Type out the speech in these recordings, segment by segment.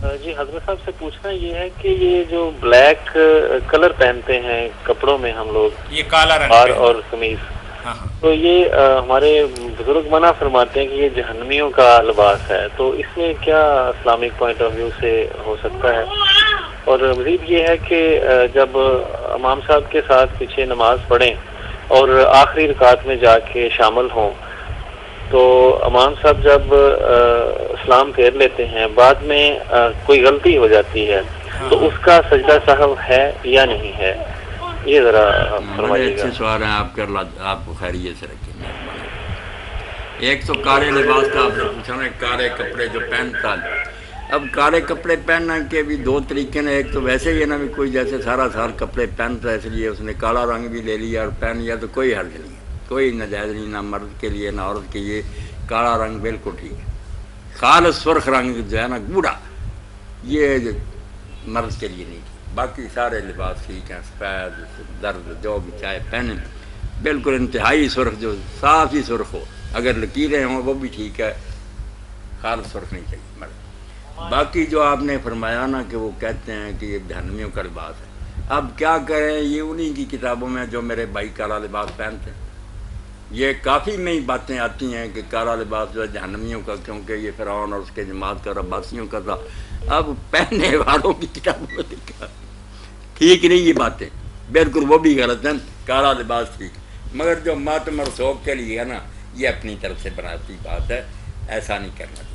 جی حضرت صاحب سے پوچھنا یہ ہے کہ یہ جو بلیک کلر پہنتے ہیں کپڑوں میں ہم لوگ، یہ کالا رنگ ہار پہننا. اور قمیض، ہاں ہاں. تو یہ ہمارے بزرگ منع فرماتے ہیں کہ یہ جہنمیوں کا لباس ہے، تو اس میں کیا اسلامک پوائنٹ آف ویو سے ہو سکتا ہے؟ اور مزید یہ ہے کہ جب امام صاحب کے ساتھ پیچھے نماز پڑھیں اور آخری رکعت میں جا کے شامل ہوں، تو امام صاحب جب اسلام پھیر لیتے ہیں، بعد میں کوئی غلطی ہو جاتی ہے، ہاں تو ہاں. اس کا سجدہ سہو ہے یا نہیں ہے؟ یہ ذرا بڑے فرمائیے گا. اچھے سوال ہیں آپ کے، اللہ آپ کو خیریت سے رکھیں، مہربانی. ایک تو کالے لباس کا آپ نے پوچھا نا، کالے کپڑے جو پہنتا ہے. اب کالے کپڑے پہننا کے بھی دو طریقے ہیں. ایک تو ویسے ہی ہے نا بھی کوئی جیسے سارا سال کپڑے پہنتا ہے اس لیے اس نے کالا رنگ بھی لے لیا اور پہن لیا تو کوئی حرج نہیں ہے، کوئی ناجائز نہیں، نہ مرد کے لیے نہ عورت کے لیے. کالا رنگ بالکل ٹھیک ہے. خالص سرخ رنگ جو ہے نا گوڑا، یہ مرد کے لیے نہیں. باقی سارے لباس ٹھیک ہیں، سفید درد جو بھی چاہے پہنے، بالکل انتہائی سرخ جو صاف ہی سرخ ہو، اگر لکیریں ہوں وہ بھی ٹھیک ہے، خالص سرخ نہیں چاہیے مرد. باقی جو آپ نے فرمایا نا کہ وہ کہتے ہیں کہ یہ جہنمیوں کا لباس ہے، اب کیا کریں، یہ انہی کی کتابوں میں جو میرے بھائی کالا لباس پہنتے ہیں، یہ کافی میں ہی باتیں آتی ہیں کہ کالا لباس جو ہے جہنمیوں کا، کیونکہ یہ فرعون اور اس کے جماعت کا عباسیوں کا تھا. اب پہننے والوں کی کتابوں میں لکھا ٹھیک نہیں یہ باتیں، بالکل وہ بھی غلط ہیں. کالا لباس ٹھیک، مگر جو ماتم اور سوگ کے لیے ہے نا، یہ اپنی طرف سے بناتی بات ہے، ایسا نہیں کرنا چاہیے.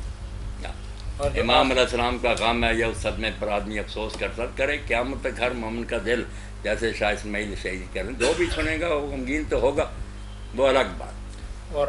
امام علیہ السلام کا غم ہے یا اس صدمے پر آدمی افسوس کرے، قیامت تک ہر مومن کا دل جیسے شاہ اسماعیل شہید کریں، جو بھی سنے گا وہ غمگین تو ہوگا، وہ الگ بات. اور